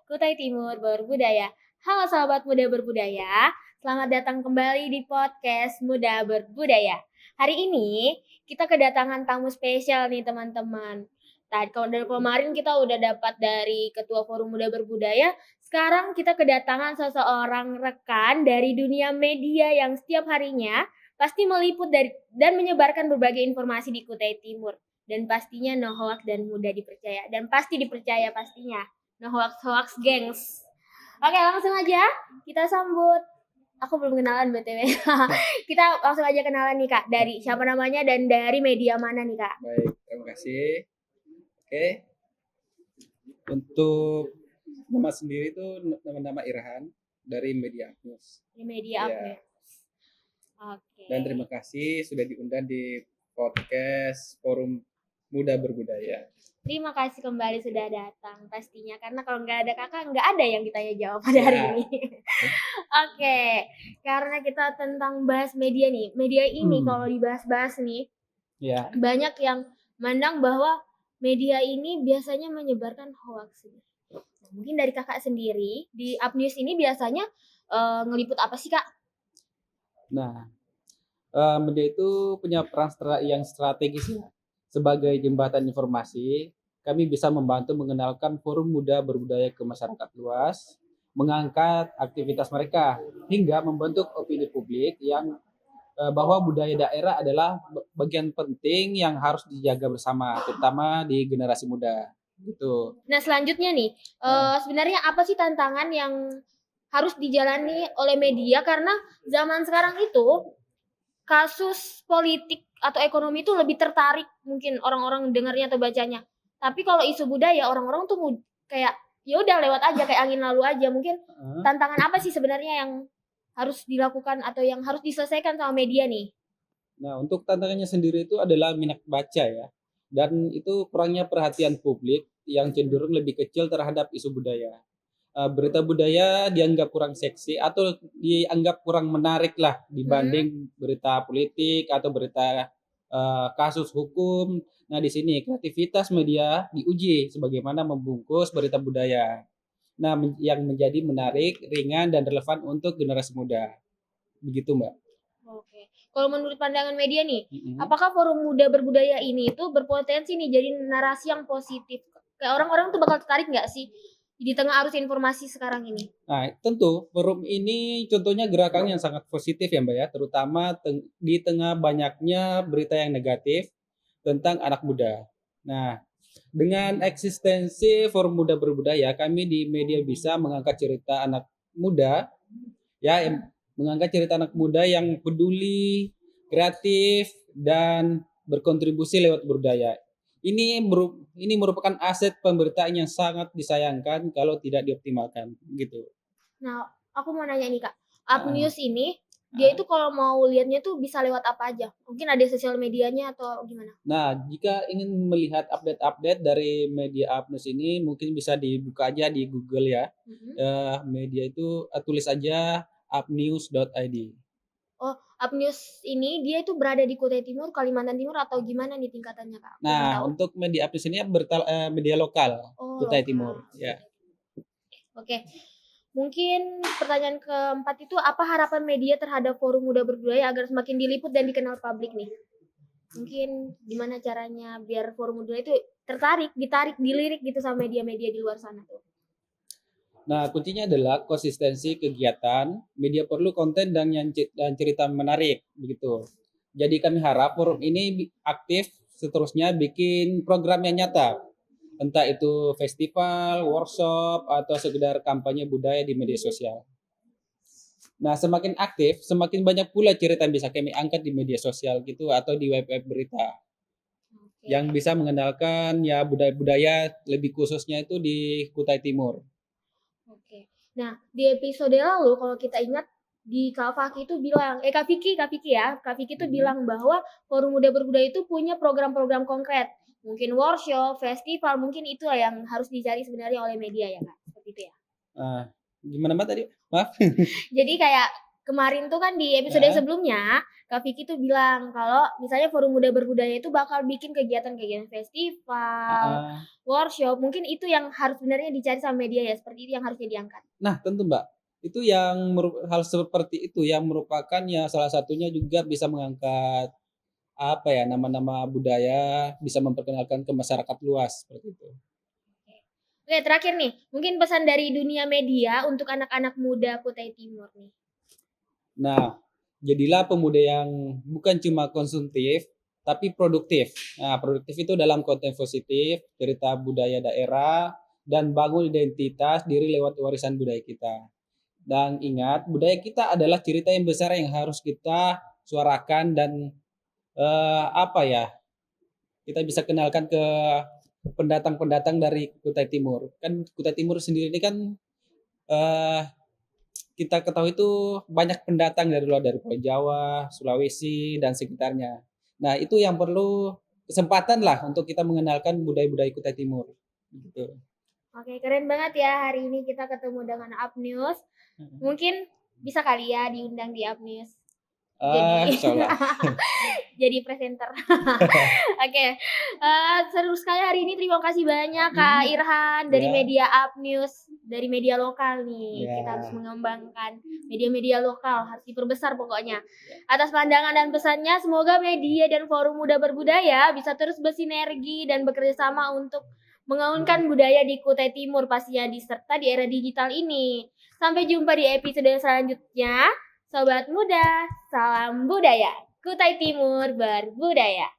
Kutai Timur Berbudaya. Halo sahabat muda berbudaya, selamat datang kembali di podcast Muda Berbudaya. Hari ini kita kedatangan tamu spesial nih teman-teman. Tadi kalau dari kemarin kita udah dapat dari Ketua Forum Muda Berbudaya, sekarang kita kedatangan seseorang rekan dari dunia media yang setiap harinya pasti meliput dan menyebarkan berbagai informasi di Kutai Timur. Dan pastinya no hoax dan mudah dipercaya. Dan pasti dipercaya pastinya. No hoax gengs. Oke, langsung aja kita sambut. Aku belum kenalan BTW. Kita langsung aja kenalan nih Kak. Dari siapa namanya dan dari media mana nih Kak? Baik, terima kasih. Oke. Untuk nama sendiri itu nama Irhan dari Media News. Di media Ya. apa ya? Oke. Dan terima kasih sudah diundang di podcast Forum Muda Berbudaya. Terima kasih kembali sudah datang pastinya, karena kalau nggak ada kakak nggak ada yang ditanya jawab pada hari ini. Oke, karena kita tentang bahas media nih, media ini kalau dibahas-bahas nih, Ya. banyak yang mandang bahwa media ini biasanya menyebarkan hoax. Nah, mungkin dari kakak sendiri di Upnews ini biasanya ngeliput apa sih kak? Nah, media itu punya peran yang strategis ya. Sebagai jembatan informasi, kami bisa membantu mengenalkan forum muda berbudaya ke masyarakat luas, mengangkat aktivitas mereka, hingga membentuk opini publik yang bahwa budaya daerah adalah bagian penting yang harus dijaga bersama, terutama di generasi muda. Gitu. Nah selanjutnya nih, sebenarnya apa sih tantangan yang harus dijalani oleh media, karena zaman sekarang itu kasus politik atau ekonomi itu lebih tertarik mungkin orang-orang dengarnya atau bacanya. Tapi kalau isu budaya orang-orang tuh kayak ya udah lewat aja kayak angin lalu aja. Mungkin tantangan apa sih sebenarnya yang harus dilakukan atau yang harus diselesaikan sama media nih? Nah, untuk tantangannya sendiri itu adalah minat baca ya. Dan itu kurangnya perhatian publik yang cenderung lebih kecil terhadap isu budaya. Berita budaya dianggap kurang seksi atau dianggap kurang menarik lah dibanding berita politik atau berita kasus hukum. Nah, di sini kreativitas media diuji sebagaimana membungkus berita budaya. Nah, yang menjadi menarik, ringan, dan relevan untuk generasi muda. Begitu, Mbak. Oke. Kalau menurut pandangan media nih, apakah forum muda berbudaya ini itu berpotensi nih jadi narasi yang positif? Kayak orang-orang tuh bakal tertarik nggak sih di tengah arus informasi sekarang ini? Nah, tentu forum ini contohnya gerakan yang sangat positif ya Mbak ya, terutama di tengah banyaknya berita yang negatif tentang anak muda. Nah, dengan eksistensi forum muda berbudaya, kami di media bisa mengangkat cerita anak muda, ya, mengangkat cerita anak muda yang peduli, kreatif, dan berkontribusi lewat budaya. Ini merupakan aset pemberitaan yang sangat disayangkan kalau tidak dioptimalkan, gitu. Nah, aku mau nanya nih Kak, Upnews ini dia itu kalau mau lihatnya tuh bisa lewat apa aja? Mungkin ada sosial medianya atau gimana? Nah, jika ingin melihat update-update dari media Upnews ini, mungkin bisa dibuka aja di Google ya. Media itu tulis aja upnews.id. Oh, Upnews ini dia itu berada di Kutai Timur, Kalimantan Timur atau gimana nih tingkatannya Kak? Nah, untuk media Upnews ini media lokal, Kutai Timur. Ya. Oke. Mungkin pertanyaan keempat itu apa harapan media terhadap forum muda berbudaya agar semakin diliput dan dikenal publik nih? Mungkin gimana caranya biar forum muda itu dilirik gitu sama media-media di luar sana tuh? Nah, kuncinya adalah konsistensi kegiatan. Media perlu konten dan cerita menarik, begitu. Jadi kami harap forum ini aktif seterusnya bikin program yang nyata. Entah itu festival, workshop, atau sekedar kampanye budaya di media sosial. Nah, semakin aktif, semakin banyak pula cerita yang bisa kami angkat di media sosial gitu atau di web berita. Yang bisa mengenalkan ya budaya-budaya lebih khususnya itu di Kutai Timur. Oke. Nah, di episode lalu kalau kita ingat di Kak Faki itu bilang, Kak Vicky itu bilang bahwa Forum Muda Berbudaya itu punya program-program konkret. Mungkin workshop, festival, mungkin itu yang harus dicari sebenarnya oleh media ya Kak, seperti itu ya. Gimana Mbak tadi? Maaf. Jadi kayak kemarin tuh kan di episode Heeh, sebelumnya, Kak Vicky tuh bilang kalau misalnya Forum Muda Berbudaya itu bakal bikin kegiatan-kegiatan festival, heeh. workshop, mungkin itu yang harus sebenarnya dicari sama media ya, seperti itu yang harusnya diangkat. Nah, tentu Mbak, itu yang hal seperti itu yang merupakan ya salah satunya juga bisa mengangkat, apa ya, nama-nama budaya, bisa memperkenalkan ke masyarakat luas, seperti itu. Oke, terakhir nih, mungkin pesan dari dunia media untuk anak-anak muda Kutai Timur nih. Nah, jadilah pemuda yang bukan cuma konsumtif, tapi produktif. Nah, produktif itu dalam konten positif, cerita budaya daerah, dan bangun identitas diri lewat warisan budaya kita. Dan ingat, budaya kita adalah cerita yang besar yang harus kita suarakan dan apa ya, kita bisa kenalkan ke pendatang-pendatang dari Kutai Timur. Kan Kutai Timur sendiri ini kan eh, kita ketahui itu banyak pendatang dari luar, dari Pulau Jawa, Sulawesi, dan sekitarnya. Nah, itu yang perlu kesempatan lah untuk kita mengenalkan budaya-budaya Kutai Timur. Gitu. Oke, keren banget ya hari ini kita ketemu dengan Upnews. Mungkin bisa kali ya diundang di Upnews. Jadi Insya Allah. jadi presenter. Oke, seru sekali hari ini. Terima kasih banyak Kak Hmm, Irhan dari ya, media Upnews, dari media lokal nih. Kita harus ya, mengembangkan media-media lokal, harus diperbesar pokoknya. Atas pandangan dan pesannya, semoga media dan Forum Muda Berbudaya bisa terus bersinergi dan bekerja sama untuk mengaunkan budaya di Kutai Timur pastinya serta di era digital ini. Sampai jumpa di episode selanjutnya. Sobat muda, salam budaya. Kutai Timur berbudaya.